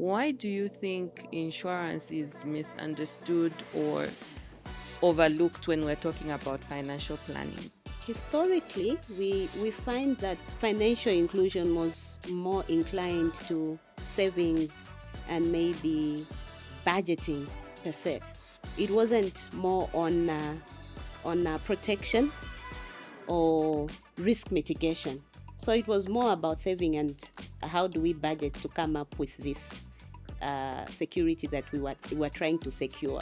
why do you think insurance is misunderstood or overlooked when we're talking about financial planning? Historically, we find that financial inclusion was more inclined to savings and maybe budgeting per se. It wasn't more on protection or risk mitigation. So it was more about saving and how do we budget to come up with this security that we were trying to secure.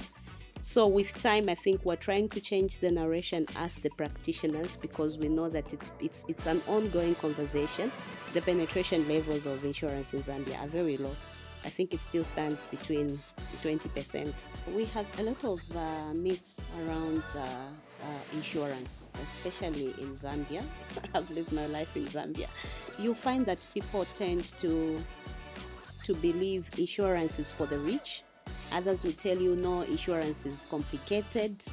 So with time, I think we're trying to change the narration as the practitioners, because we know that it's an ongoing conversation. The penetration levels of insurance in Zambia are very low. I think it still stands between 20%. We have a lot of myths around insurance, especially in Zambia. I've lived my life in Zambia. You find that people tend to believe insurance is for the rich. Others will tell you no, insurance is complicated.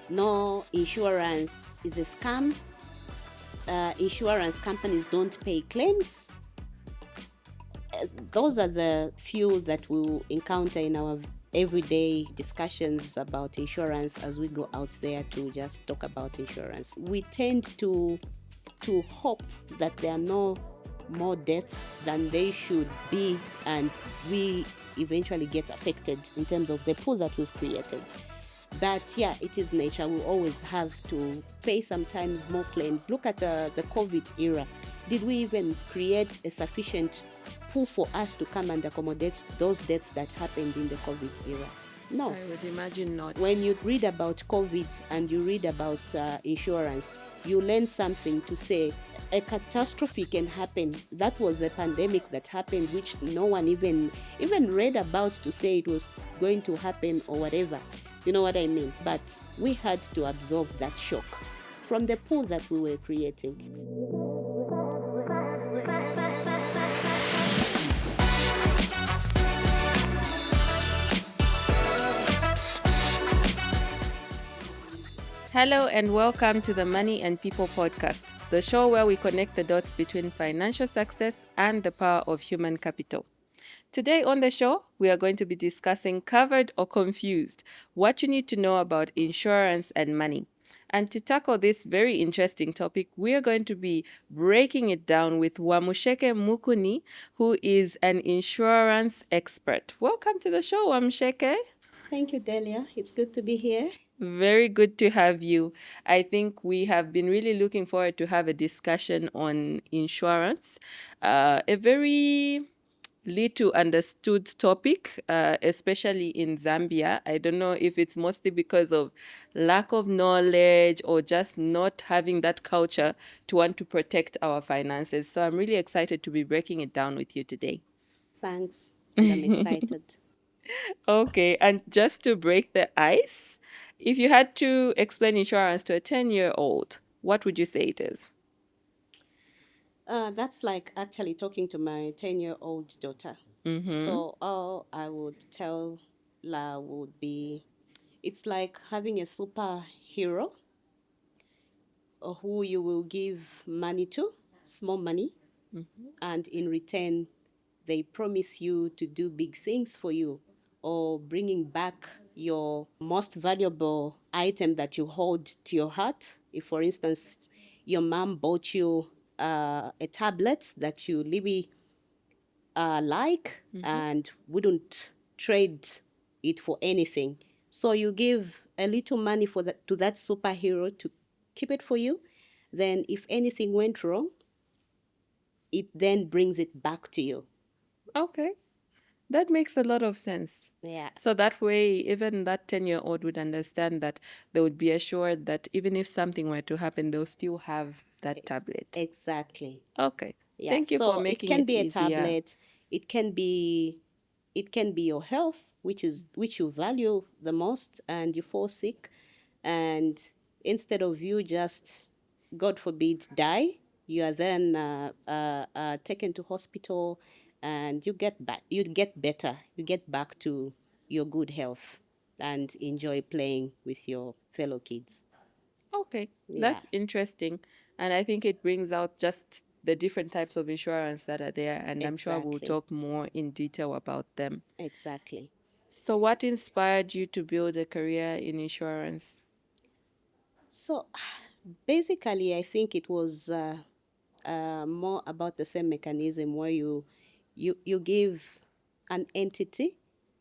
No, insurance is a scam. Insurance companies don't pay claims. Those are the few that we'll encounter in our everyday discussions about insurance as we go out there to just talk about insurance. We tend to hope that there are no more deaths than they should be, and we eventually get affected in terms of the pool that we've created. But yeah, it is nature. We always have to pay sometimes more claims. Look at the COVID era. Did we even create a sufficient pool for us to come and accommodate those deaths that happened in the COVID era? No. I would imagine not. When you read about COVID and you read about insurance, you learn something to say a catastrophe can happen. That was a pandemic that happened, which no one even read about to say it was going to happen or whatever. You know what I mean? But we had to absorb that shock from the pool that we were creating. Hello and welcome to the Money and People podcast, the show where we connect the dots between financial success and the power of human capital. Today on the show, we are going to be discussing Covered or Confused, what you need to know about insurance and money. And to tackle this very interesting topic, we are going to be breaking it down with Wamusheke Mukuni, who is an insurance expert. Welcome to the show, Wamusheke. Thank you, Delia. It's good to be here. Very good to have you. I think we have been really looking forward to have a discussion on insurance, a very little understood topic, especially in Zambia. I don't know if it's mostly because of lack of knowledge or just not having that culture to want to protect our finances. So I'm really excited to be breaking it down with you today. Thanks. And I'm excited. Okay, and just to break the ice, if you had to explain insurance to a 10-year-old, what would you say it is? That's like actually talking to my 10-year-old daughter. So all I would tell La would be, it's like having a superhero who you will give money to, small money, and in return, they promise you to do big things for you, or bringing back your most valuable item that you hold to your heart. If, for instance, your mom bought you a tablet that you really like and wouldn't trade it for anything. So you give a little money for that to that superhero to keep it for you. Then if anything went wrong, it then brings it back to you. Okay, that makes a lot of sense. Yeah. So that way, even that 10-year-old would understand that they would be assured that even if something were to happen, they'll still have that tablet. Exactly. Okay. Yeah. Thank you for So it making can it be a easier. tablet. It can be your health, which you value the most, and you fall sick, and instead of you just, God forbid, die, you are then taken to hospital, and you get better, you get back to your good health, and enjoy playing with your fellow kids. Okay, Yeah. that's interesting. And I think it brings out just the different types of insurance that are there, and I'm sure we'll Exactly. talk more in detail about them. Exactly. So, what inspired you to build a career in insurance? So basically, I think it was more about the same mechanism where you give an entity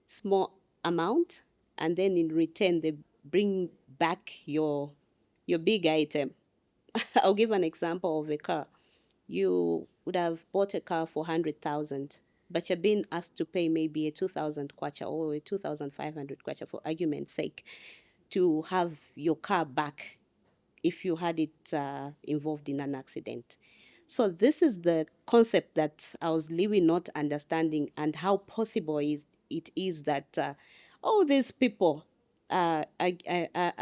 small amount, and then in return they bring back your big item. I'll give an example of a car. You would have bought a car for 100,000, but you're being asked to pay maybe a 2,000 kwacha or a 2,500 kwacha for argument's sake to have your car back if you had it involved in an accident. So this is the concept that I was really not understanding, and how possible it is that all these people are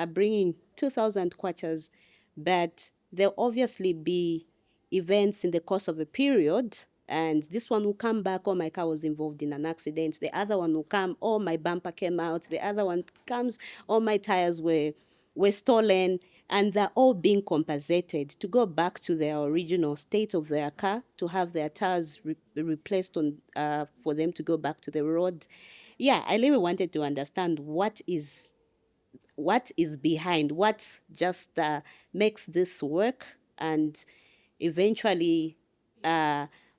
bringing 2,000 kwachas, but there'll obviously be events in the course of a period. And this one will come back, oh, my car was involved in an accident. The other one will come, oh, my bumper came out. The other one comes, oh, my tires were stolen, and they're all being compensated to go back to their original state of their car, to have their tires replaced on for them to go back to the road. Yeah, I really wanted to understand what is behind, what just makes this work, and eventually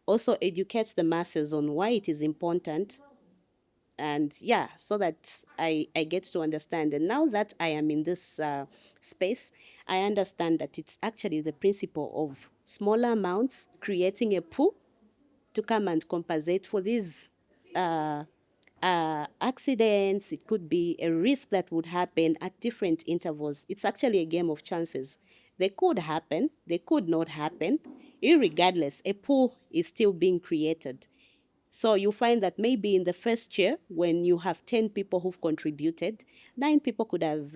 also educates the masses on why it is important. And yeah, so that I get to understand. And now that I am in this space, I understand that it's actually the principle of smaller amounts creating a pool to come and compensate for these accidents. It could be a risk that would happen at different intervals. It's actually a game of chances. They could happen, they could not happen. Irregardless, a pool is still being created. So you find that maybe in the first year, when you have 10 people who've contributed, 9 people could have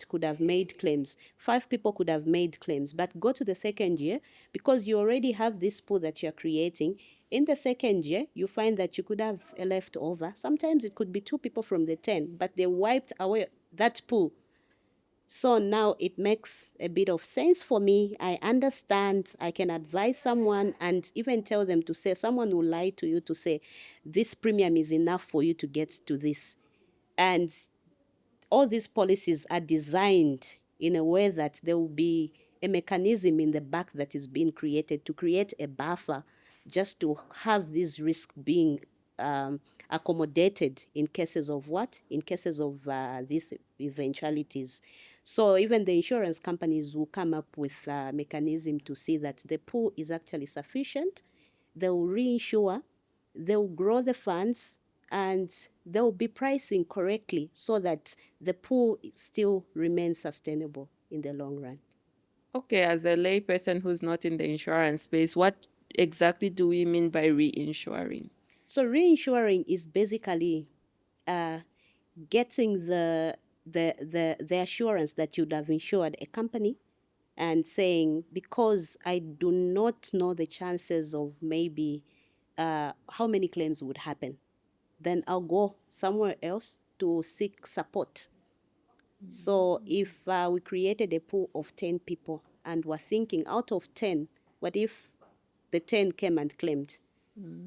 could have made claims, 5 people could have made claims. But go to the second year, because you already have this pool that you're creating. In the second year, you find that you could have a leftover. Sometimes it could be 2 people from the 10, but they wiped away that pool. So now it makes a bit of sense for me. I understand. I can advise someone and even tell them to say, someone will lie to you to say, this premium is enough for you to get to this. And all these policies are designed in a way that there will be a mechanism in the back that is being created to create a buffer, just to have this risk being accommodated in cases of what? In cases of these eventualities. So even the insurance companies will come up with a mechanism to see that the pool is actually sufficient. They will reinsure, they'll grow the funds, and they'll be pricing correctly so that the pool still remains sustainable in the long run. Okay, as a layperson who's not in the insurance space, what exactly do we mean by reinsuring? So reinsuring is basically getting the assurance that you'd have insured a company, and saying, because I do not know the chances of maybe how many claims would happen, then I'll go somewhere else to seek support. So if we created a pool of 10 people and we're thinking, out of 10, what if the 10 came and claimed?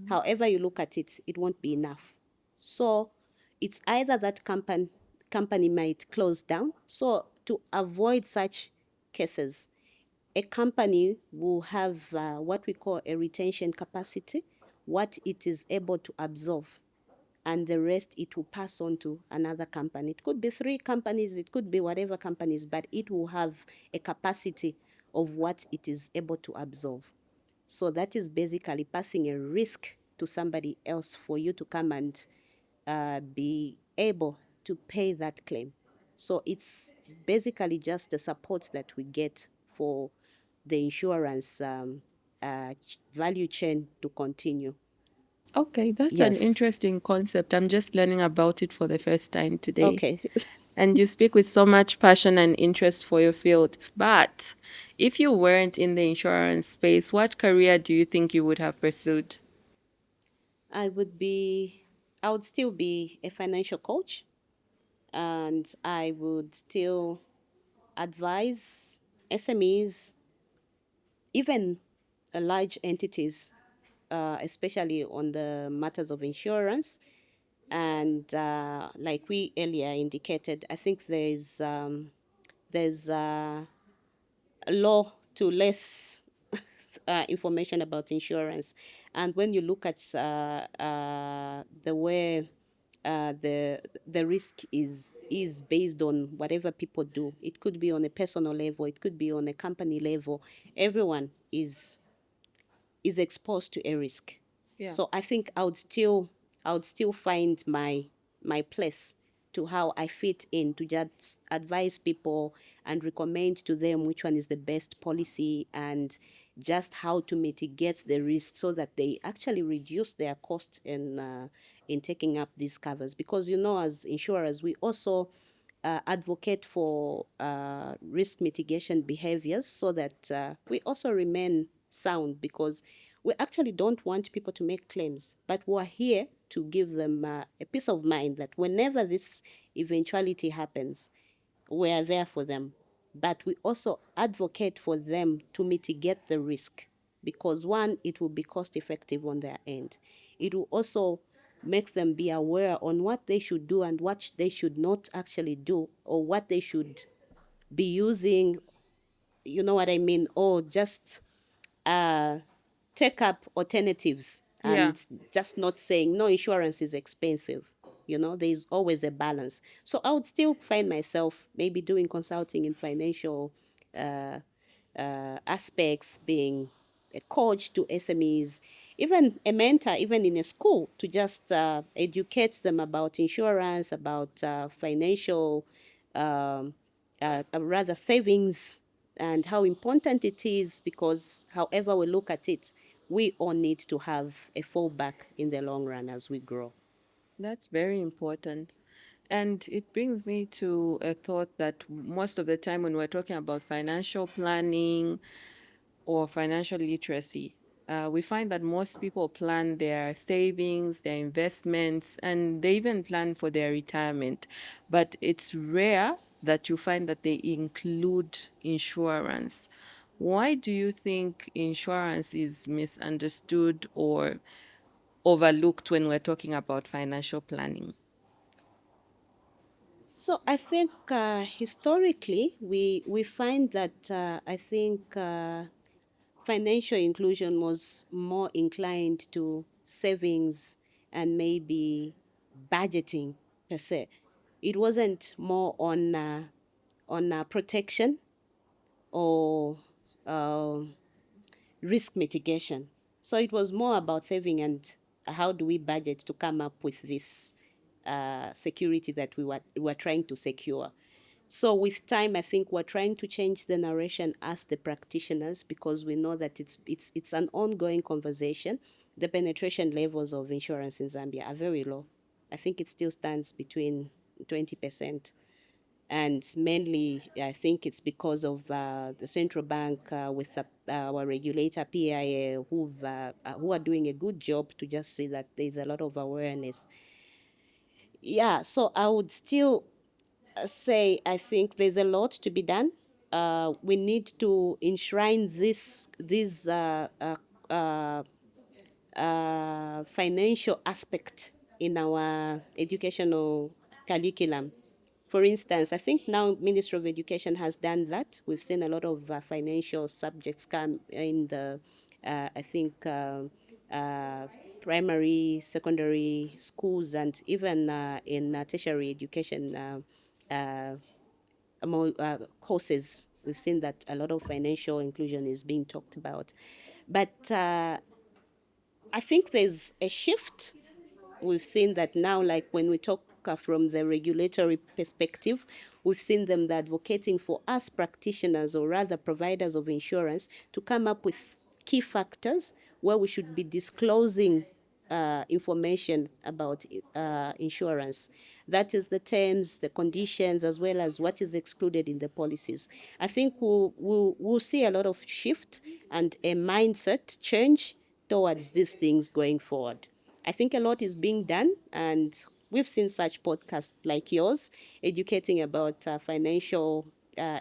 However you look at it, it won't be enough. So it's either that company might close down. So to avoid such cases, a company will have what we call a retention capacity, what it is able to absorb, and the rest it will pass on to another company. It could be 3 companies, it could be whatever companies, but it will have a capacity of what it is able to absorb. So that is basically passing a risk to somebody else for you to come and be able to pay that claim. So it's basically just the support that we get for the insurance value chain to continue. Okay, that's an Yes. interesting concept. I'm just learning about it for the first time today. Okay. And you speak with so much passion and interest for your field. But if you weren't in the insurance space, what career do you think you would have pursued? I would still be a financial coach, and I would still advise SMEs, even large entities, especially on the matters of insurance. And like we earlier indicated, I think there's a law to less information about insurance. And when you look at the way the risk is based on whatever people do, it could be on a personal level, it could be on a company level. Everyone is exposed to a risk. Yeah. So I think I would still find my place to how I fit in to just advise people and recommend to them which one is the best policy and just how to mitigate the risk so that they actually reduce their cost in taking up these covers. Because as insurers, we also advocate for risk mitigation behaviors so that we also remain sound, because we actually don't want people to make claims, but we're here to give them a peace of mind that whenever this eventuality happens, we're there for them. But we also advocate for them to mitigate the risk, because one, it will be cost effective on their end. It will also make them be aware on what they should do and what they should not actually do, or what they should be using, you know what I mean, or just uh, take up alternatives Yeah. and just not saying no, insurance is expensive. There is always a balance. So I would still find myself maybe doing consulting in financial aspects, being a coach to SMEs, even a mentor, even in a school, to just educate them about insurance, about financial, rather savings, and how important it is, because however we look at it, we all need to have a fallback in the long run as we grow. That's very important. And it brings me to a thought that most of the time when we're talking about financial planning or financial literacy, we find that most people plan their savings, their investments, and they even plan for their retirement. But it's rare that you find that they include insurance. Why do you think insurance is misunderstood or overlooked when we're talking about financial planning? So I think historically we find that I think financial inclusion was more inclined to savings and maybe budgeting per se. It wasn't more on protection or um risk mitigation. So it was more about saving and how do we budget to come up with this security that we were trying to secure. So with time, I think we're trying to change the narration as the practitioners, because we know that it's an ongoing conversation. The penetration levels of insurance in Zambia are very low. I think it still stands between 20%. And mainly, I think it's because of the central bank with our regulator PIA, who are doing a good job to just see that there's a lot of awareness. Yeah, so I would still say I think there's a lot to be done. We need to enshrine this financial aspect in our educational curriculum. For instance, I think now Ministry of Education has done that. We've seen a lot of financial subjects come in the, I think, primary, secondary schools, and even in tertiary education courses. We've seen that a lot of financial inclusion is being talked about. But I think there's a shift. We've seen that now, like when we talk from the regulatory perspective, we've seen them advocating for us practitioners, or rather providers of insurance, to come up with key factors where we should be disclosing information about insurance. That is the terms, the conditions, as well as what is excluded in the policies. I think we'll see a lot of shift and a mindset change towards these things going forward. I think a lot is being done, and we've seen such podcasts like yours educating about financial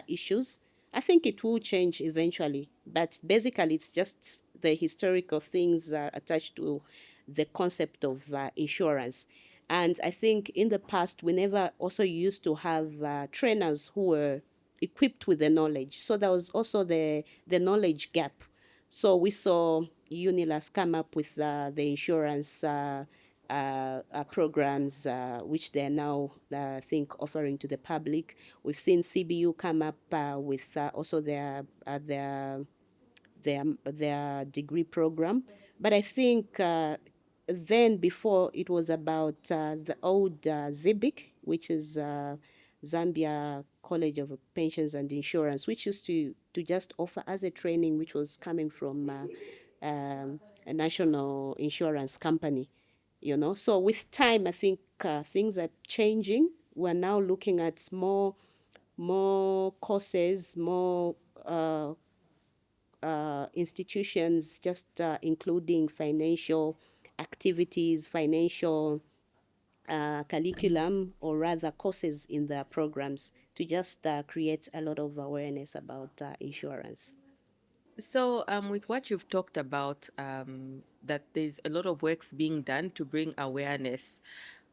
issues. I think it will change eventually, but basically, it's just the historical things attached to the concept of insurance. And I think in the past, we never also used to have trainers who were equipped with the knowledge. So there was also the knowledge gap. So we saw Unilas come up with the insurance programs, which they're now, I think, offering to the public. We've seen CBU come up with also their degree program. But I think then before it was about the old ZIBIC, which is Zambia College of Pensions and Insurance, which used to just offer as a training, which was coming from a national insurance company. So with time, I think things are changing. We're now looking at more courses, more institutions, just including financial activities, financial curriculum, or rather courses in their programs to just create a lot of awareness about insurance. So, with what you've talked about, that there's a lot of works being done to bring awareness.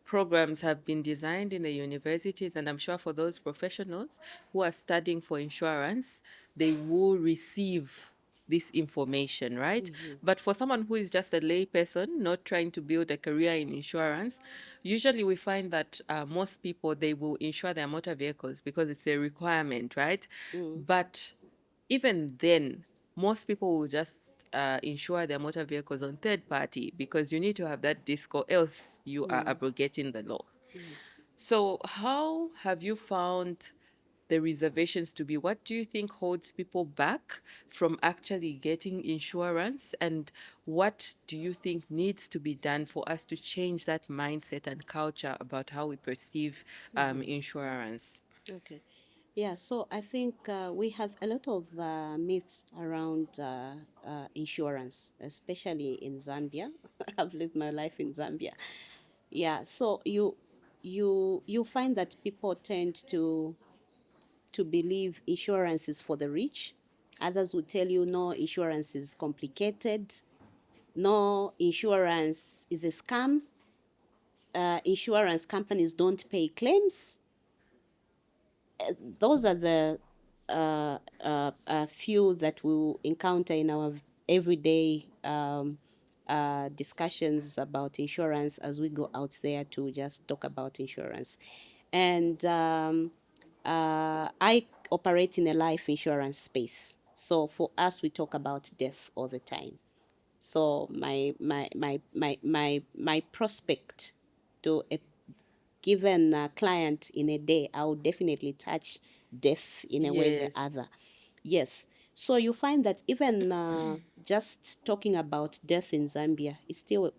Programs have been designed in the universities, and I'm sure for those professionals who are studying for insurance, they will receive this information, right? But for someone who is just a lay person, not trying to build a career in insurance, usually we find that most people, they will insure their motor vehicles because it's a requirement, right? But even then, most people will just insure their motor vehicles on third party because you need to have that disc or else you are abrogating the law. Yes. So, how have you found the reservations to be? What do you think holds people back from actually getting insurance? And what do you think needs to be done for us to change that mindset and culture about how we perceive insurance? Okay. Yeah, so I think we have a lot of myths around insurance, especially in Zambia. I've lived my life in Zambia. Yeah, so you find that people tend to believe insurance is for the rich. Others will tell you no, insurance is complicated. No, insurance is a scam. Insurance companies don't pay claims. Those are the few that we will encounter in our everyday discussions about insurance as we go out there to just talk about insurance. And I operate in a life insurance space. So for us, we talk about death all the time. So my prospect to a given client in a day, I would definitely touch death in a way or the Yes. other. Yes. So you find that even just talking about death in Zambia is still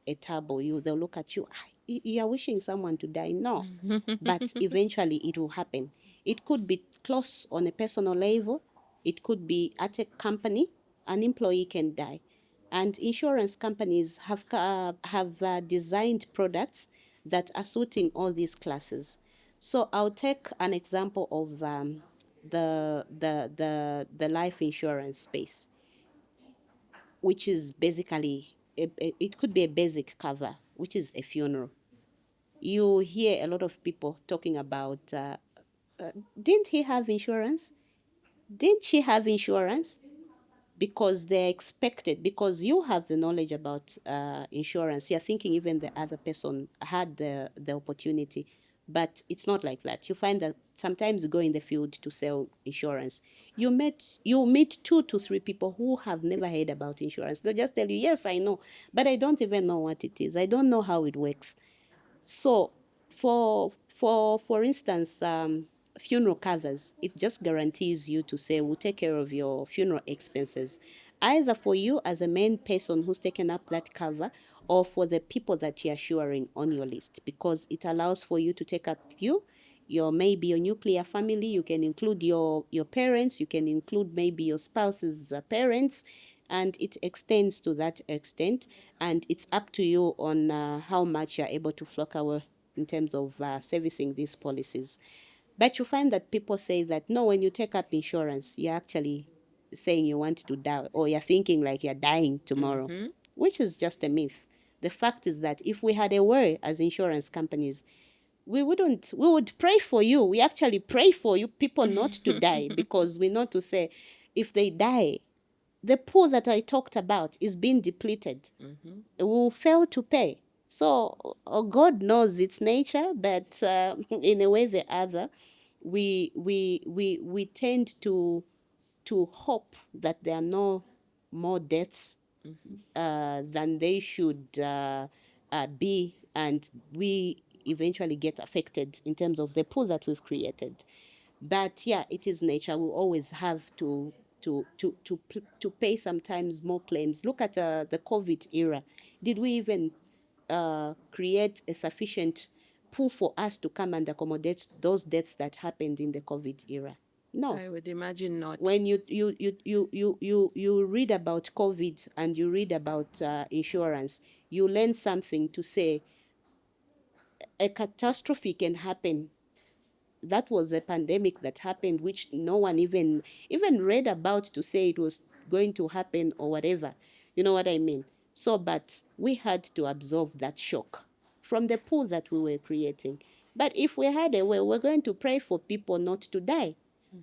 a taboo. They'll look at you. "Ah, you are wishing someone to die." No, but eventually it will happen. It could be close on a personal level. It could be at a company. An employee can die, and insurance companies have designed products that are suiting all these classes. So I'll take an example of the life insurance space, which is basically it could be a basic cover, which is a funeral. You hear a lot of people talking about, didn't he have insurance? Didn't she have insurance? Because they're expected, because you have the knowledge about insurance, you're thinking even the other person had the opportunity. But it's not like that. You find that sometimes you go in the field to sell insurance. You meet 2 to 3 people who have never heard about insurance. They'll just tell you, yes, I know, but I don't even know what it is. I don't know how it works. So, for instance, funeral covers, it just guarantees you to say we'll take care of your funeral expenses, either for you as a main person who's taken up that cover, or for the people that you're assuring on your list, because it allows for you to take up your maybe your nuclear family. You can include your parents. You can include maybe your spouse's parents, and it extends to that extent. And it's up to you on how much you're able to flock away in terms of servicing these policies. But you find that people say that no, when you take up insurance, you're actually saying you want to die, or you're thinking like you're dying tomorrow, which is just a myth. The fact is that if we had a way as insurance companies, we would pray for you. We actually pray for you people not to die, because we know to say if they die, the pool that I talked about is being depleted. We will fail to pay. So God knows its nature, but in a way or the other, we tend to hope that there are no more deaths than they should be, and we eventually get affected in terms of the pool that we've created. But yeah, it is nature. We always have to pay sometimes more claims. Look at the COVID era. Did we even create a sufficient pool for us to come and accommodate those deaths that happened in the COVID era? No. I would imagine not. When you read about COVID and you read about insurance, you learn something to say a catastrophe can happen. That was a pandemic that happened, which no one even read about to say it was going to happen or whatever. You know what I mean? So, but we had to absorb that shock from the pool that we were creating. But if we had a way, we're going to pray for people not to die.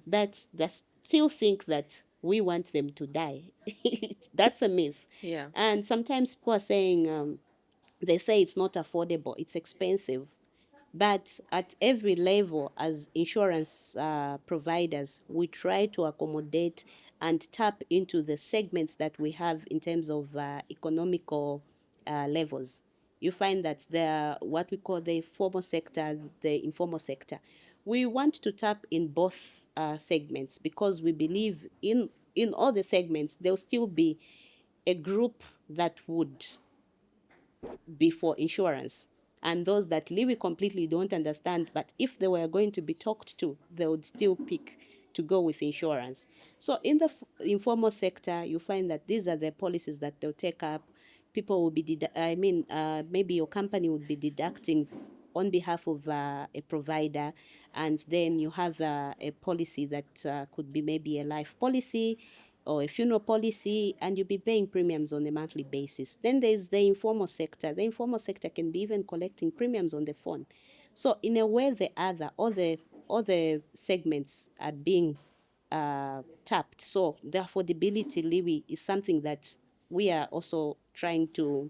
But they still think that we want them to die. That's a myth. Yeah. And sometimes people are saying, they say it's not affordable, it's expensive. But at every level, as insurance providers, we try to accommodate and tap into the segments that we have in terms of economical levels. You find that there, what we call the formal sector, the informal sector. We want to tap in both segments, because we believe in all the segments, there'll still be a group that would before insurance, and those that leave it completely don't understand, but if they were going to be talked to, they would still pick to go with insurance. So in the informal sector, you find that these are the policies that they'll take up. People will be maybe your company would be deducting on behalf of a provider, and then you have a policy that could be maybe a life policy or a funeral policy, and you'll be paying premiums on a monthly basis. Then there's the informal sector. The informal sector can be even collecting premiums on the phone. So in a way or the other, all the segments are being tapped. So the affordability really is something that we are also trying to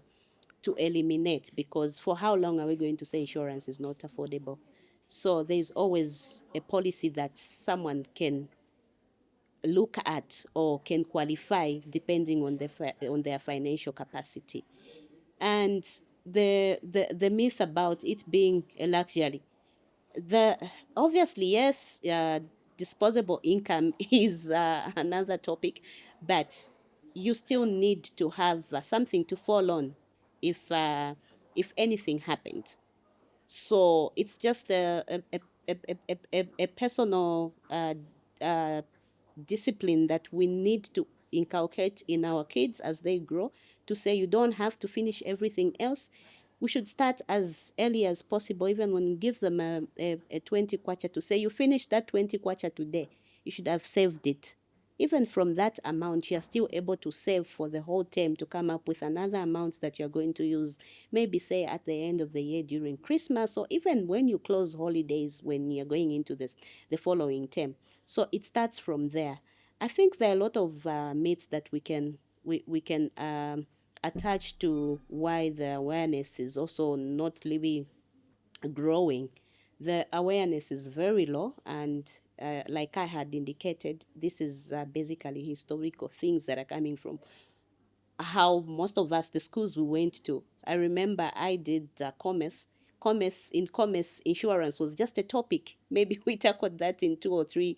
eliminate, because for how long are we going to say insurance is not affordable? So there's always a policy that someone can look at or can qualify depending on on their financial capacity. And the myth about it being a luxury, the obviously yes, disposable income is another topic, but you still need to have something to fall on if anything happened. So it's just a personal uh, discipline that we need to inculcate in our kids as they grow, to say you don't have to finish everything else. We should start as early as possible, even when we give them a 20 kwacha, to say you finish that 20 kwacha today, you should have saved it. Even from that amount, you're still able to save for the whole term, to come up with another amount that you're going to use, maybe say at the end of the year during Christmas, or even when you close holidays, when you're going into the following term. So it starts from there. I think there are a lot of myths that we can attach to why the awareness is also not really growing. The awareness is very low, and like I had indicated, this is basically historical things that are coming from how most of us, the schools we went to. I remember I did commerce. Commerce, insurance was just a topic. Maybe we tackled that in 2 or 3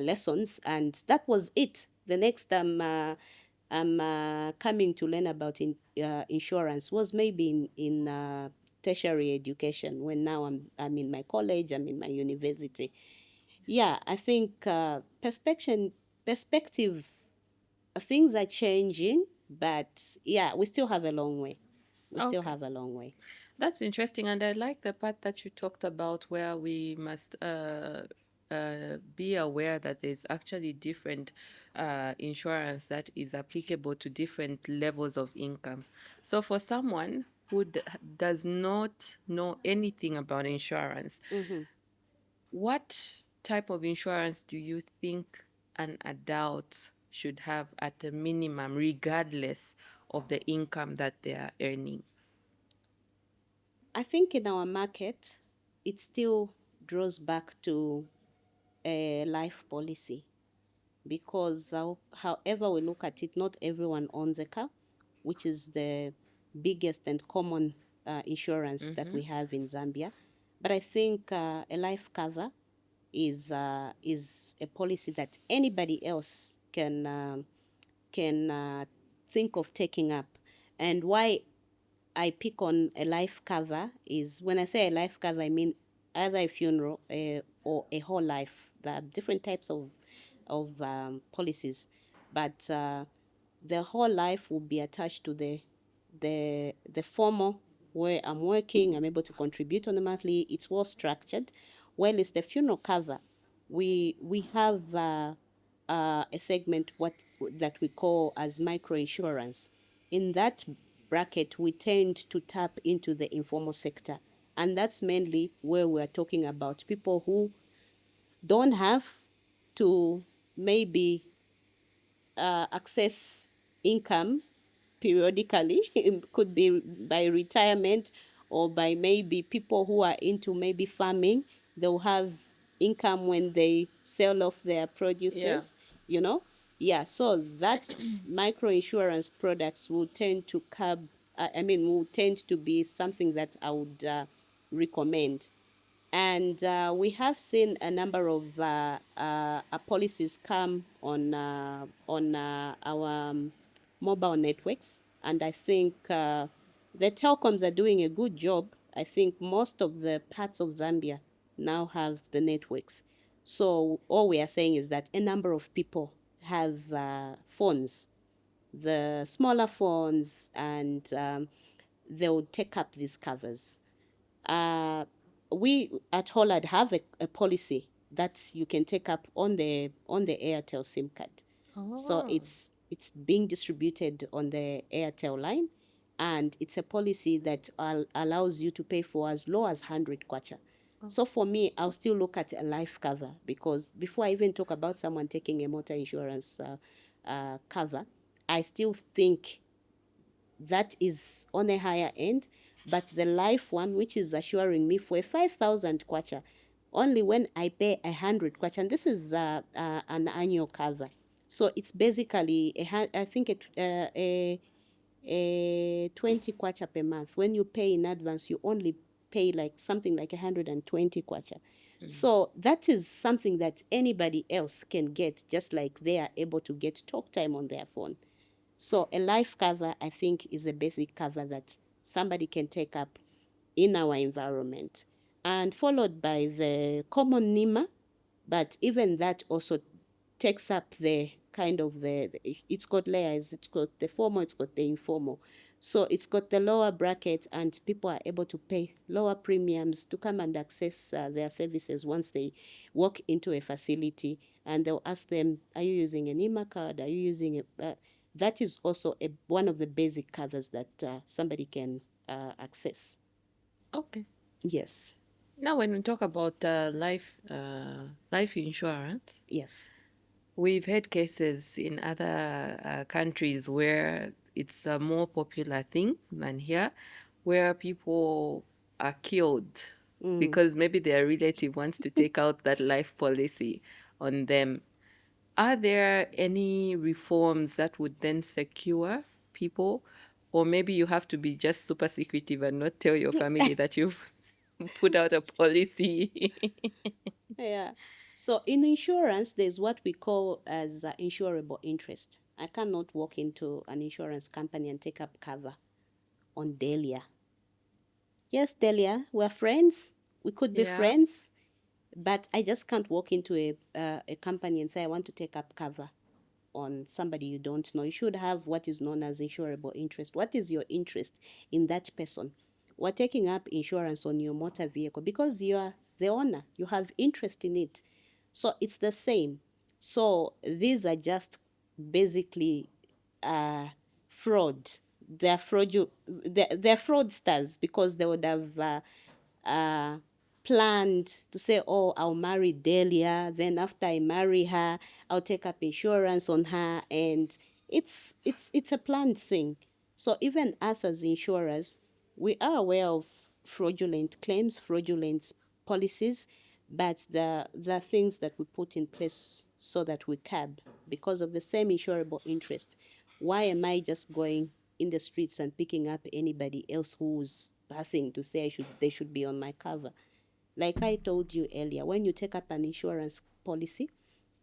lessons, and that was it. The next I'm coming to learn about insurance was maybe in tertiary education, when now I'm in my college, I'm in my university. Yeah, I think perspective, things are changing, but yeah, we still have a long way. We still Okay. have a long way. That's interesting. And I like the part that you talked about where we must be aware that there's actually different insurance that is applicable to different levels of income. So for someone who does not know anything about insurance, Mm-hmm. what type of insurance do you think an adult should have at a minimum, regardless of the income that they are earning? I think in our market, it still draws back to a life policy because however we look at it, not everyone owns a car, which is the biggest and common insurance that we have in Zambia. But I think a life cover is a policy that anybody else can think of taking up. And why I pick on a life cover is when I say a life cover, I mean either a funeral or a whole life. There are different types of policies, but the whole life will be attached to the formal where I'm working, I'm able to contribute on a monthly. It's well structured. Well, it's the funeral cover. We have a segment what that we call as micro insurance. In that bracket, we tend to tap into the informal sector, and that's mainly where we're talking about people who don't have to maybe access income periodically. It could be by retirement or by maybe people who are into maybe farming. They'll have income when they sell off their Yeah. produces, you know. Yeah, so that micro insurance products will tend to will tend to be something that I would recommend. And we have seen a number of policies come on our mobile networks, and I think the telecoms are doing a good job. I think most of the parts of Zambia now have the networks. So all we are saying is that a number of people have phones, the smaller phones, and they'll take up these covers. uh, we at Hollard have a policy that you can take up on the Airtel SIM card. So Oh. it's being distributed on the Airtel line, and it's a policy that allows you to pay for as low as 100 kwacha. So for me, I'll still look at a life cover because before I even talk about someone taking a motor insurance cover, I still think that is on a higher end, but the life one, which is assuring me for a 5,000 kwacha, only when I pay 100 kwacha, and this is an annual cover. So it's basically, I think, a 20 kwacha per month. When you pay in advance, you only pay like something like 120 kwacha. So that is something that anybody else can get, just like they are able to get talk time on their phone. So a life cover, I think, is a basic cover that somebody can take up in our environment, and followed by the common NIMA. But even that also takes up the kind of it's got layers. It's got the formal, it's got the informal. So it's got the lower bracket, and people are able to pay lower premiums to come and access their services once they walk into a facility, and they'll ask them, are you using an NIMA card? Are you using a that is also one of the basic covers that somebody can access. Okay. Yes. Now, when we talk about life insurance, Yes. we've had cases in other countries where it's a more popular thing than here, where people are killed because maybe their relative wants to take out that life policy on them. Are there any reforms that would then secure people? Or maybe you have to be just super secretive and not tell your family that you've put out a policy. Yeah. So in insurance, there's what we call as insurable interest. I cannot walk into an insurance company and take up cover on Delia. Yes, Delia, we're friends. We could be Yeah. friends, but I just can't walk into a company and say I want to take up cover on somebody you don't know. You should have what is known as insurable interest. What is your interest in that person? We're taking up insurance on your motor vehicle because you are the owner. You have interest in it. So it's the same. So these are just basically fraud. They're fraudsters because they would have uh, planned to say, oh, I'll marry Delia. Then after I marry her, I'll take up insurance on her, and it's a planned thing. So even us as insurers, we are aware of fraudulent claims, fraudulent policies, but the things that we put in place so that we curb because of the same insurable interest. Why am I just going in the streets and picking up anybody else who's passing to say they should be on my cover? Like I told you earlier, when you take up an insurance policy,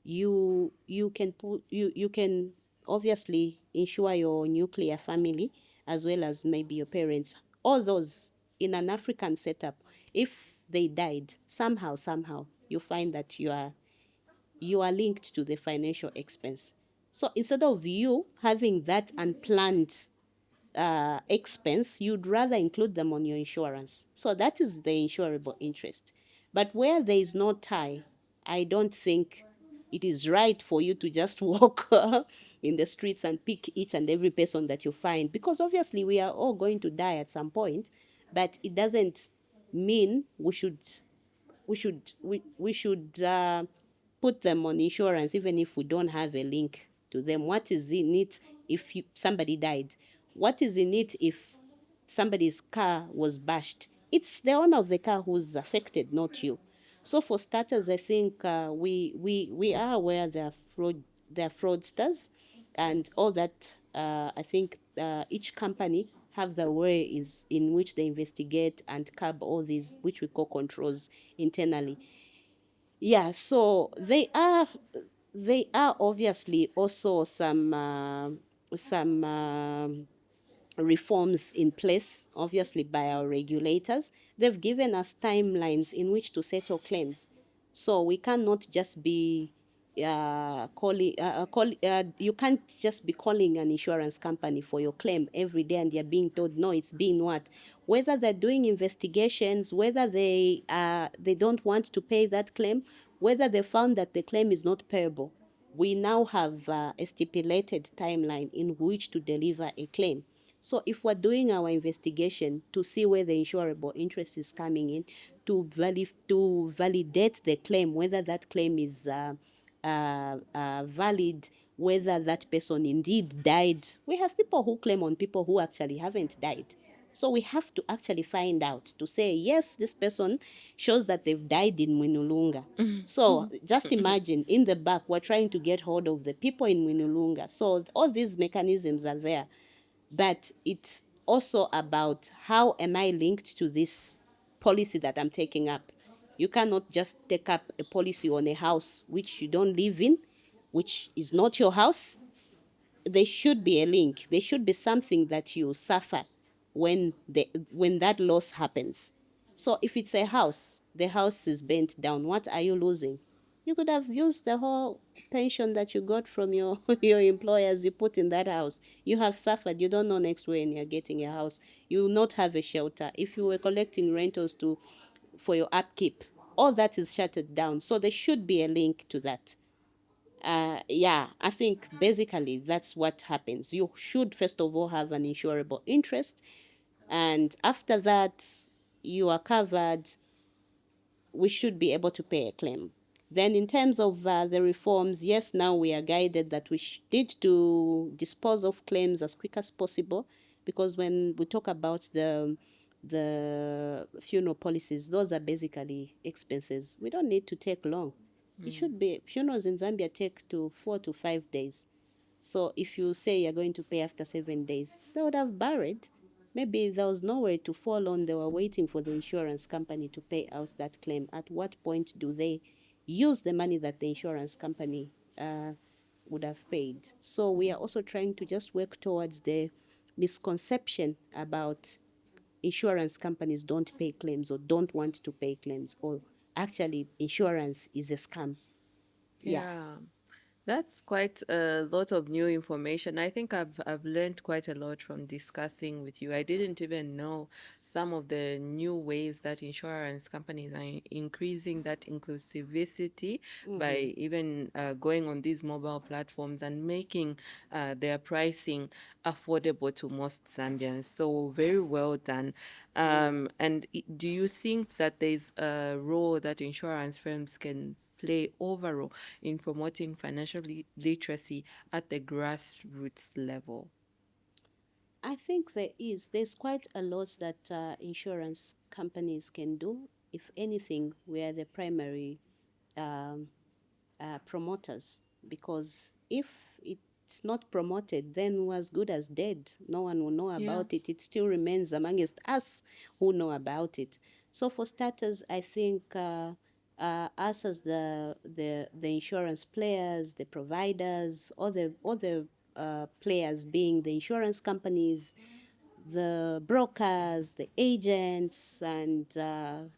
you can obviously insure your nuclear family as well as maybe your parents, all those in an African setup. If they died somehow, you find that you are linked to the financial expense. So instead of you having that unplanned expense, you'd rather include them on your insurance. So that is the insurable interest. But where there is no tie, I don't think it is right for you to just walk in the streets and pick each and every person that you find, because obviously we are all going to die at some point, but it doesn't mean we should put them on insurance even if we don't have a link to them. What is in it if somebody died? What is in it if somebody's car was bashed? It's the owner of the car who's affected, not you. So for starters, I think we are aware there are fraudsters and all that. I think each company have the way is in which they investigate and curb all these, which we call controls internally. Yeah, so they are obviously also some reforms in place, obviously by our regulators. They've given us timelines in which to settle claims. So we cannot just be you can't just be calling an insurance company for your claim every day and you're being told, no, it's being what? Whether they're doing investigations, whether they don't want to pay that claim, whether they found that the claim is not payable. We now have a stipulated timeline in which to deliver a claim. So if we're doing our investigation to see where the insurable interest is coming in, to validate the claim, whether that claim is valid, whether that person indeed died. We have people who claim on people who actually haven't died. So we have to actually find out to say, yes, this person shows that they've died in Winulunga. So just imagine in the back, we're trying to get hold of the people in Winulunga. So all these mechanisms are there. But it's also about how am I linked to this policy that I'm taking up. You cannot just take up a policy on a house which you don't live in, which is not your house. There should be a link. There should be something that you suffer when that loss happens. So if it's a house, the house is bent down. What are you losing? You could have used the whole pension that you got from your your employers you put in that house. You have suffered. You don't know next when you're getting a house. You will not have a shelter. If you were collecting rentals to for your upkeep, all that is shuttered down. So there should be a link to that. Yeah, I think basically that's what happens. You should first of all have an insurable interest, and after that, you are covered. We should be able to pay a claim. Then, in terms of the reforms, yes, now we are guided that we need to dispose of claims as quick as possible, because when we talk about the funeral policies, those are basically expenses. We don't need to take long. It should be funerals in Zambia take to 4 to 5 days. So if you say you're going to pay after 7 days, they would have buried. Maybe there was nowhere to fall on. They were waiting for the insurance company to pay out that claim. At what point do they use the money that the insurance company would have paid? So we are also trying to just work towards the misconception about insurance companies don't pay claims or don't want to pay claims, or actually insurance is a scam. Yeah. Yeah. That's quite a lot of new information. I think I've learned quite a lot from discussing with you. I didn't even know some of the new ways that insurance companies are increasing that inclusivity by Mm-hmm. even going on these mobile platforms and making their pricing affordable to most Zambians. So very well done. And do you think that there's a role that insurance firms can play overall in promoting financial literacy at the grassroots level? I think there's quite a lot that insurance companies can do. If anything, we are the primary um, promoters, because if it's not promoted, then we're as good as dead. No one will know Yeah. about it. It still remains amongst us who know about it. So for starters, I think us as the insurance players, the providers, all the players, being the insurance companies, the brokers, the agents, and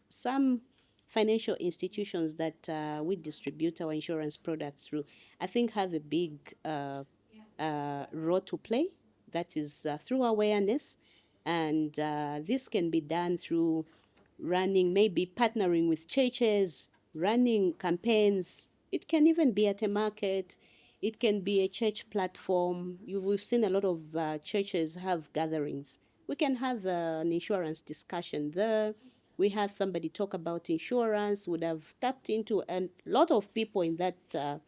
some financial institutions that we distribute our insurance products through, I think have a big role to play. That is through awareness. And this can be done through running, maybe partnering with churches, running campaigns. It can even be at a market. It can be a church platform. We've seen a lot of churches have gatherings. We can have an insurance discussion there. We have somebody talk about insurance, would have tapped into a lot of people in that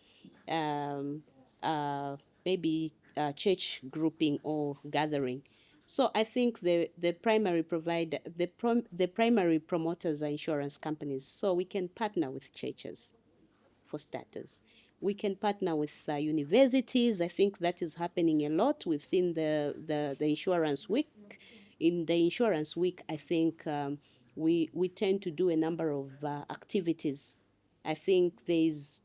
um, uh, maybe church grouping or gathering. So I think the primary provider, the primary promoters are insurance companies. So we can partner with churches for starters. We can partner with universities. I think that is happening a lot. We've seen the insurance week. In the insurance week, I think we tend to do a number of activities. I think there's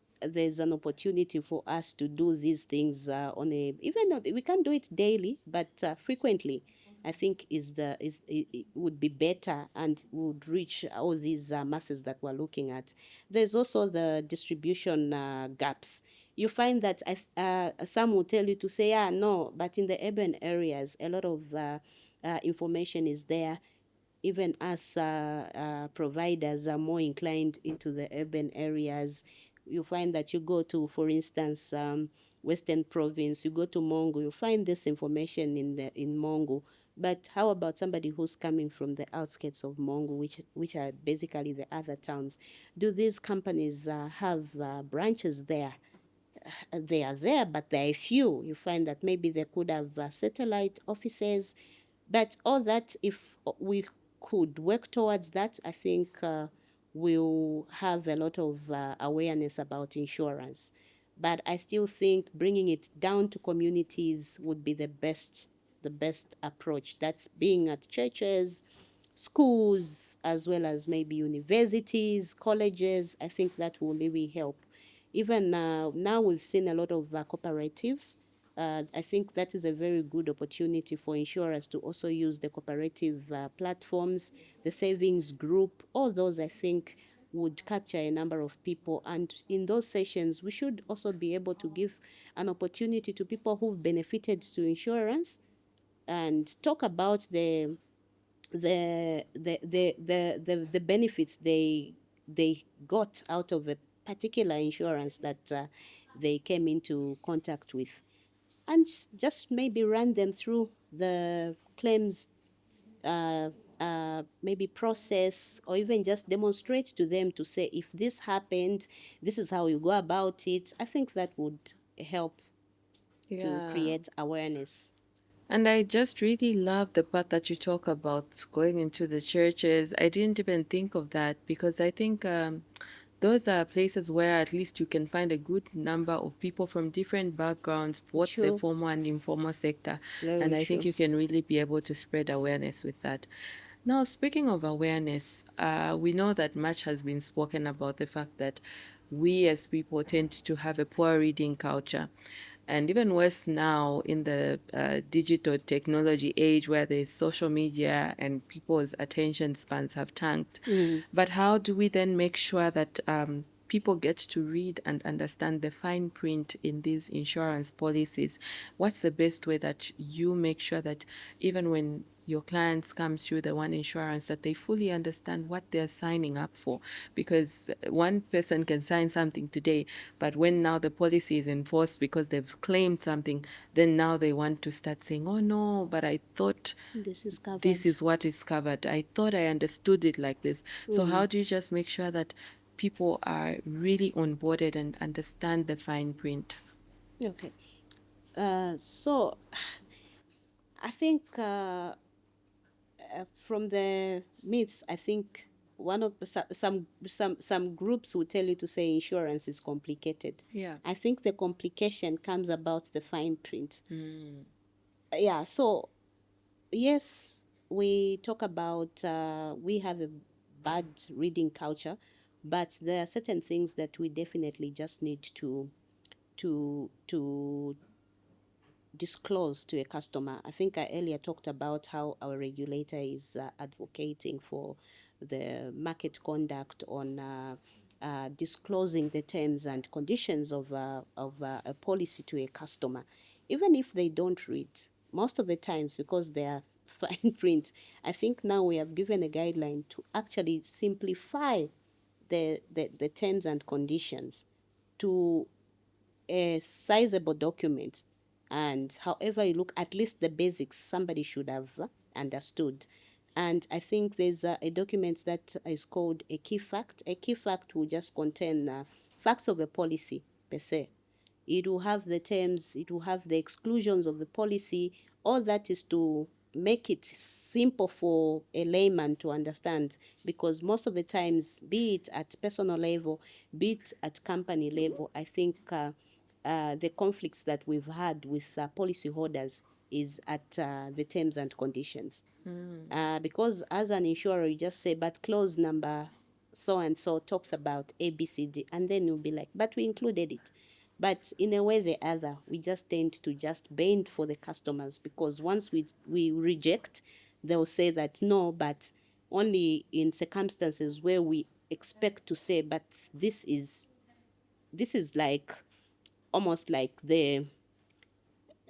an opportunity for us to do these things on a, even though we can't do it daily, but frequently. I think it would be better and would reach all these masses that we're looking at. There's also the distribution gaps. You find that some will tell you to say, ah, no, but in the urban areas, a lot of information is there. Even us providers are more inclined into the urban areas. You find that you go to, for instance, Western Province, you go to Mongo, you find this information in Mongo. But how about somebody who's coming from the outskirts of Mongo, which are basically the other towns? Do these companies have branches there? They are there, but there are few. You find that maybe they could have satellite offices, but all that, if we could work towards that, I think we'll have a lot of awareness about insurance. But I still think bringing it down to communities would be the best approach. That's being at churches, schools, as well as maybe universities, colleges. I think that will really help. Even now we've seen a lot of cooperatives. I think that is a very good opportunity for insurers to also use the cooperative platforms, the savings group. All those, I think, would capture a number of people. And in those sessions, we should also be able to give an opportunity to people who've benefited to insurance and talk about the benefits they got out of a particular insurance that they came into contact with, and just maybe run them through the claims uh, maybe process, or even just demonstrate to them to say, if this happened, this is how you go about it. I think that would help to Yeah. create awareness. And I just really love the part that you talk about going into the churches. I didn't even think of that because I think those are places where at least you can find a good number of people from different backgrounds, both the True, formal and informal sector. And very I think true. you can really be able to spread awareness with that. Now, speaking of awareness, we know that much has been spoken about the fact that we as people tend to have a poor reading culture. And even worse now in the digital technology age where there's social media and people's attention spans have tanked. Mm. But how do we then make sure that people get to read and understand the fine print in these insurance policies, what's the best way that you make sure that even when your clients come through the one insurance that they fully understand what they're signing up for? Because one person can sign something today, but when now the policy is enforced because they've claimed something, then now they want to start saying, oh no, but I thought This is this covered. is what is covered. I thought I understood it like this. So how do you just make sure that people are really onboarded and understand the fine print? Okay. So I think from the myths, I think one of the, some groups will tell you to say insurance is complicated. Yeah. I think the complication comes about the fine print. Yeah. So yes, we talk about we have a bad reading culture, but there are certain things that we definitely just need to disclose to a customer. I think I earlier talked about how our regulator is advocating for the market conduct on disclosing the terms and conditions of a policy to a customer, even if they don't read. Most of the times, because they are fine print, I think now we have given a guideline to actually simplify the terms and conditions to a sizable document, and however you look, at least the basics somebody should have understood. And I think there's a document that is called a key fact. A key fact will just contain facts of a policy per se. It will have the terms, it will have the exclusions of the policy. All that is to make it simple for a layman to understand, because most of the times, be it at personal level, be it at company level, I think the conflicts that we've had with policyholders is at the terms and conditions. Because as an insurer, you just say, but clause number so and so talks about A, B, C, D, and then you'll be like, but we included it. But in a way or the other, we just tend to just bend for the customers, because once we reject, they'll say that no, but only in circumstances where we expect to say, but this is like almost like the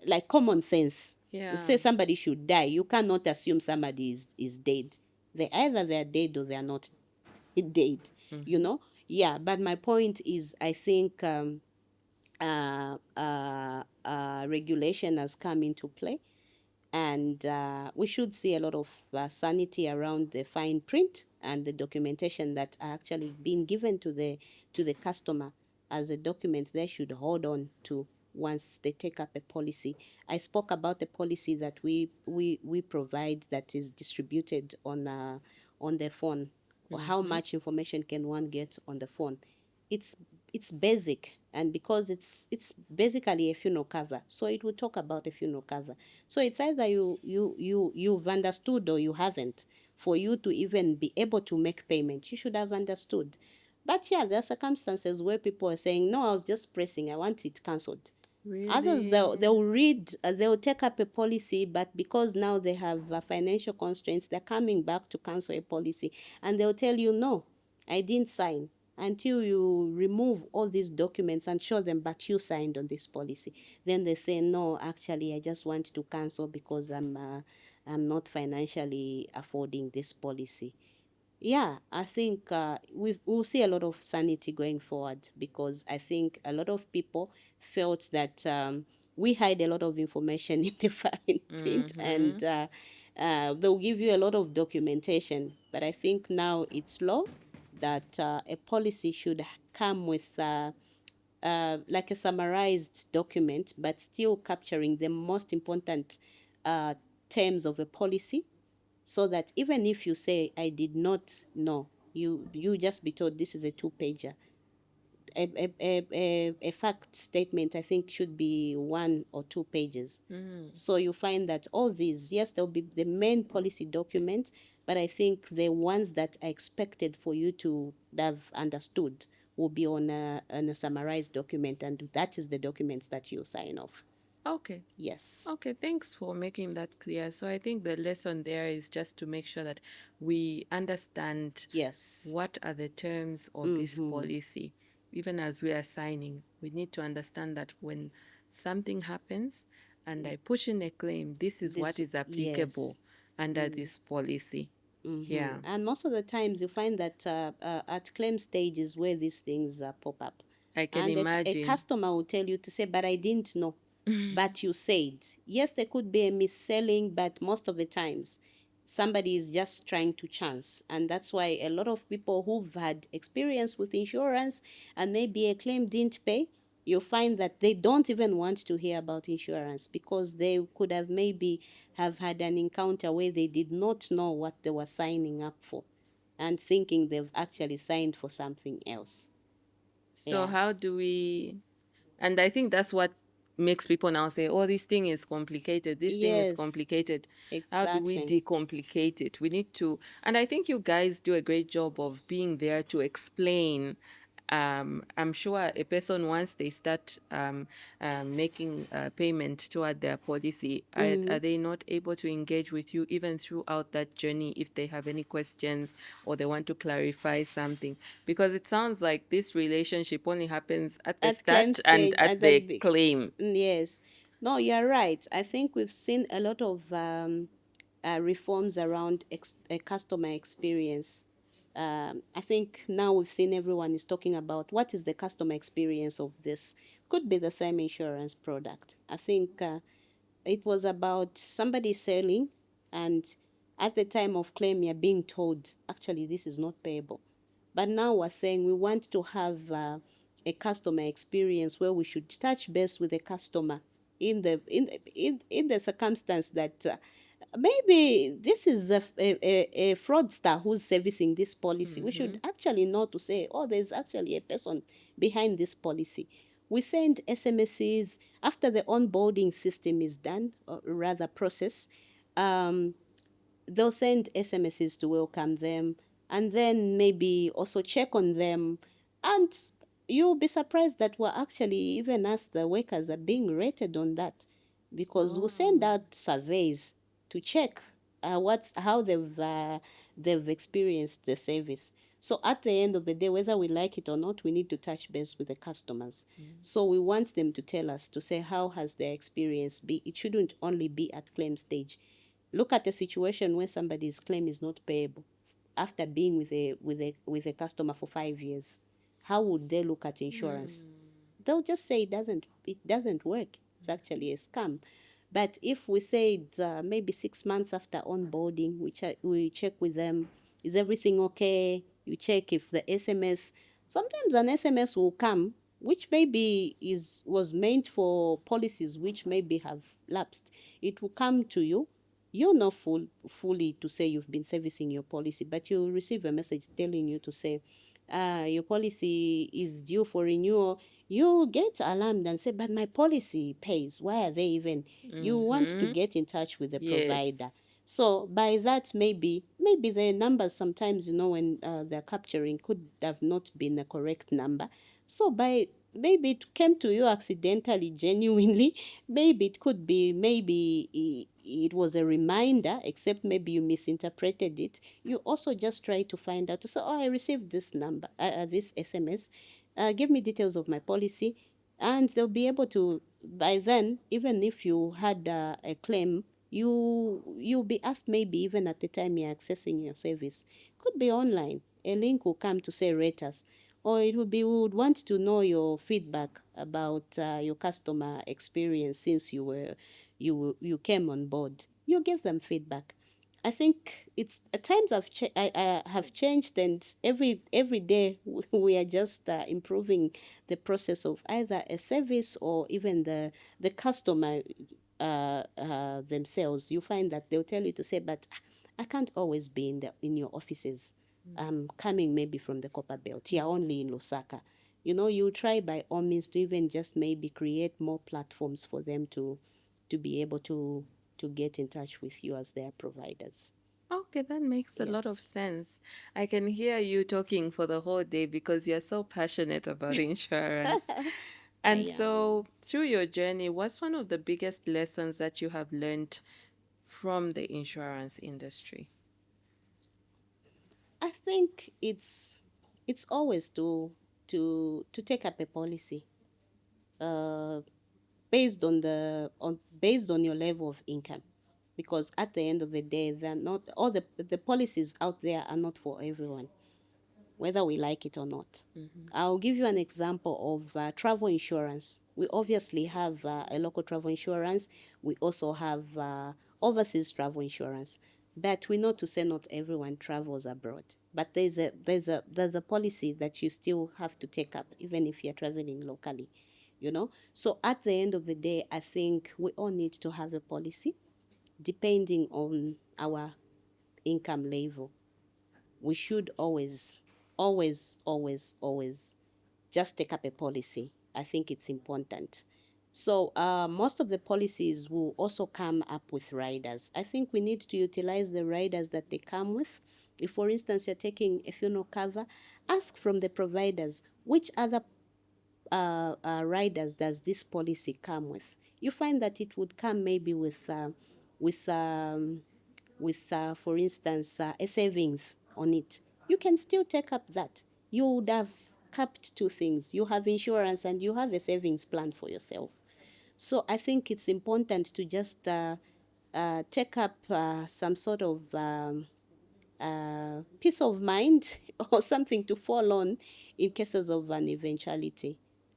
like common sense. Yeah. Say somebody should die, you cannot assume somebody is dead. They either they're dead or they're not dead. You know. Yeah. But my point is, I think regulation has come into play, and we should see a lot of sanity around the fine print and the documentation that are actually being given to the customer as a document they should hold on to once they take up a policy. I spoke about the policy that we provide that is distributed on the phone. Or how much information can one get on the phone? it's it's basic, and because it's basically a funeral cover, so it will talk about a funeral cover. So it's either you've understood or you haven't. For you to even be able to make payment, you should have understood. But yeah, there are circumstances where people are saying, no, I was just pressing, I want it cancelled. Others, Really? they'll read, they'll take up a policy, but because now they have financial constraints, they're coming back to cancel a policy, and they'll tell you, no, I didn't sign, until you remove all these documents and show them, but you signed on this policy. Then they say, no, actually, I just want to cancel because I'm not financially affording this policy. Yeah, I think we'll see a lot of sanity going forward, because I think a lot of people felt that we hide a lot of information in the fine print, and they'll give you a lot of documentation. But I think now it's law that a policy should come with like a summarized document, but still capturing the most important uh, terms of a policy, so that even if you say I did not know, you just be told this is a two-pager. A fact statement, I think, should be 1 or 2 pages. So you find that all these, yes, there'll be the main policy document, but I think the ones that are expected for you to have understood will be on a summarized document, and that is the documents that you sign off. Okay. Yes. Okay, thanks for making that clear. So I think the lesson there is just to make sure that we understand Yes. what are the terms of this policy. even as we are signing, we need to understand that when something happens and I push in a claim, this is what This, is applicable yes. under this policy. Yeah, And most of the times you find that at claim stage is where these things pop up. I can And a imagine. customer will tell you to say, but I didn't know. But you said. Yes, there could be a mis-selling, but most of the times somebody is just trying to chance. And that's why a lot of people who've had experience with insurance and maybe a claim didn't pay, you'll find that they don't even want to hear about insurance because they could have maybe have had an encounter where they did not know what they were signing up for and thinking they've actually signed for something else. So Yeah. how do we, and I think that's what makes people now say, oh, this thing is complicated, this thing is Yes, complicated. How do we exactly. decomplicate it? We need to, and I think you guys do a great job of being there to explain. I'm sure a person, once they start making payment toward their policy, are they not able to engage with you even throughout that journey if they have any questions or they want to clarify something? Because it sounds like this relationship only happens at the At claim start and stage, at at the the claim. yes. No, you're right. I think we've seen a lot of reforms around customer experience. I think now we've seen everyone is talking about what is the customer experience of this. Could be the same insurance product. I think it was about somebody selling, and at the time of claim, you're being told, actually, this is not payable. But now we're saying we want to have a customer experience where we should touch base with the customer in the circumstance that maybe this is a fraudster who's servicing this policy. We should actually know to say, oh, there's actually a person behind this policy. We send SMSs after the onboarding system is done, or rather process. Um, they'll send SMSs to welcome them and then maybe also check on them. And you'll be surprised that we're actually, even as the workers, are being rated on that because we'll send Oh. out surveys to check how they've experienced the service. So at the end of the day, whether we like it or not, we need to touch base with the customers. So we want them to tell us, to say how has their experience been. It shouldn't only be at claim stage. Look at a situation where somebody's claim is not payable after being with a customer for 5 years. How would they look at insurance? They'll just say it doesn't work. It's actually a scam. But if we said maybe 6 months after onboarding, we check with them, is everything okay? You check if the SMS, sometimes an SMS will come, which maybe was meant for policies which maybe have lapsed. It will come to you. You're not fully to say you've been servicing your policy, but you'll receive a message telling you to say, your policy is due for renewal. You get alarmed and say, but my policy pays. Why are they even? You want to get in touch with the provider. Yes. So by that, maybe the numbers sometimes, when they're capturing, could have not been a correct number. So by maybe it came to you accidentally, genuinely. Maybe it could be, maybe it was a reminder, except maybe you misinterpreted it. You also just try to find out. So, oh, I received this number, this SMS. Give me details of my policy, and they'll be able to. By then, even if you had a claim, you'll be asked, maybe even at the time you're accessing your service. Could be online. A link will come to say rate us, or it would be, we would want to know your feedback about your customer experience since you came on board. You give them feedback. I think it's times I have changed, and every day we are just improving the process of either a service or even the customer themselves. You find that they'll tell you to say, but I can't always be in your offices. Coming maybe from the Copper Belt. You're only in Lusaka. You try by all means to even just maybe create more platforms for them to be able to get in touch with you as their providers. Okay, that makes a lot of Yes. sense. I can hear you talking for the whole day because you're so passionate about insurance. I And am. so, through your journey, what's one of the biggest lessons that you have learned from the insurance industry? I think it's always to to take up a policy uh, based on based on your level of income, because at the end of the day, they're not all the policies out there are not for everyone, whether we like it or not. I'll give you an example of travel insurance. We obviously have a local travel insurance. We also have overseas travel insurance. But we know to say not everyone travels abroad. But there's a policy that you still have to take up, even if you're traveling locally, you know. So at the end of the day, I think we all need to have a policy depending on our income level. We should always just take up a policy. I think it's important. So most of the policies will also come up with riders. I think we need to utilize the riders that they come with. If, for instance, you're taking a funeral cover, ask from the providers which other riders does this policy come with. You find that it would come maybe with for instance, a savings on it. You can still take up that. You would have capped two things. You have insurance and you have a savings plan for yourself. So I think it's important to just take up some sort of peace of mind or something to fall on in cases of an eventuality.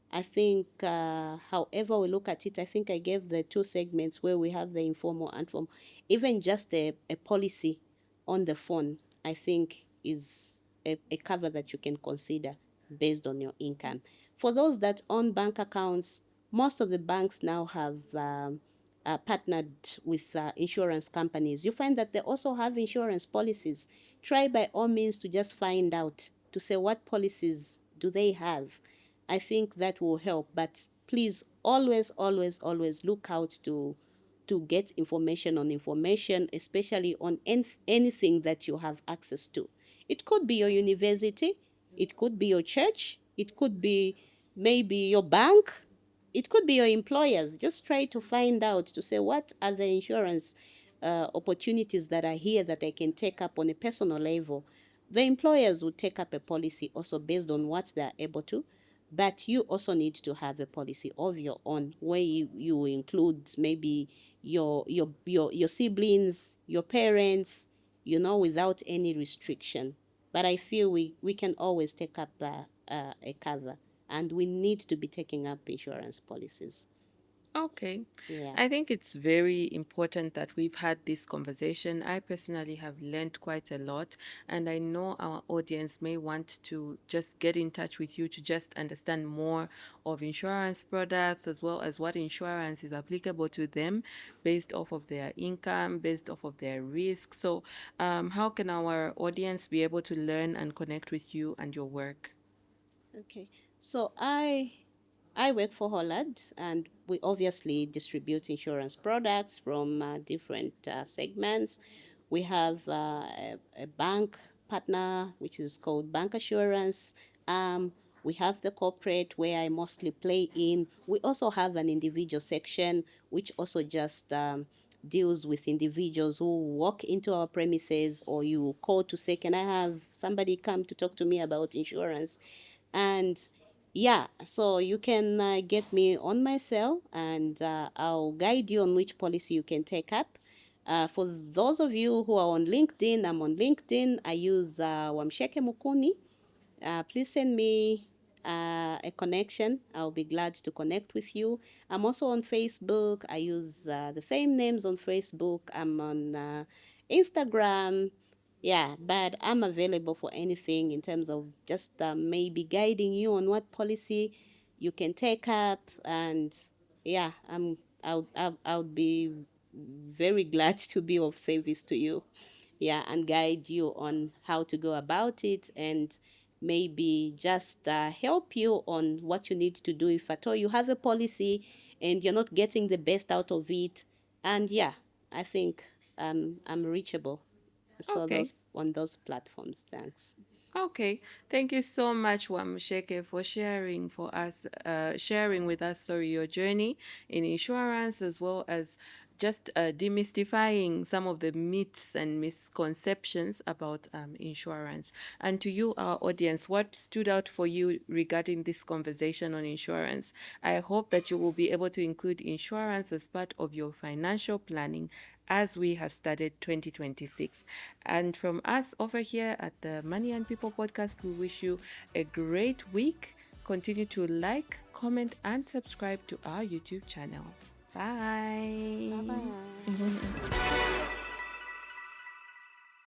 I think, however we look at it, I think I gave the two segments where we have the informal and formal. Even just a policy on the phone, I think, is a cover that you can consider based on your income. For those that own bank accounts, most of the banks now have partnered with insurance companies. You find that they also have insurance policies. Try by all means to just find out to say what policies do they have. I think that will help. But please always look out to get information on information, especially on anything that you have access to. It could be your university, it could be your church, it could be maybe your bank, it could be your employers. Just try to find out to say what are the insurance opportunities that are here that I can take up on a personal level. The employers will take up a policy also based on what they are able to, but you also need to have a policy of your own where you include maybe your siblings, your parents, without any restriction. But I feel we can always take up a cover, and we need to be taking up insurance policies. Okay. Yeah. I think it's very important that we've had this conversation. I personally have learned quite a lot, and I know our audience may want to just get in touch with you to just understand more of insurance products as well as what insurance is applicable to them based off of their income, based off of their risk. So, how can our audience be able to learn and connect with you and your work? Okay. So I work for Holland, and we obviously distribute insurance products from different segments. We have a bank partner, which is called Bank Assurance. We have the corporate, where I mostly play in. We also have an individual section, which also just deals with individuals who walk into our premises, or you call to say, can I have somebody come to talk to me about insurance? And yeah, so you can get me on my cell, and I'll guide you on which policy you can take up. For those of you who are on LinkedIn, I'm on LinkedIn. I use Wamusheke Mukuni. Please send me a connection. I'll be glad to connect with you. I'm also on Facebook. I use the same names on Facebook. I'm on Instagram. Yeah, but I'm available for anything in terms of just maybe guiding you on what policy you can take up. And yeah, I'll be very glad to be of service to you. Yeah, and guide you on how to go about it, and maybe just help you on what you need to do if at all you have a policy and you're not getting the best out of it. And yeah, I think I'm reachable. So Okay. those on those platforms. Thanks. Okay, thank you so much, Wamusheke, for sharing with us, sorry, your journey in insurance as well as just demystifying some of the myths and misconceptions about insurance. And to you, our audience, what stood out for you regarding this conversation on insurance? I hope that you will be able to include insurance as part of your financial planning as we have started 2026. And from us over here at the Money and People podcast, we wish you a great week. Continue to like, comment, and subscribe to our YouTube channel. Bye. Bye bye.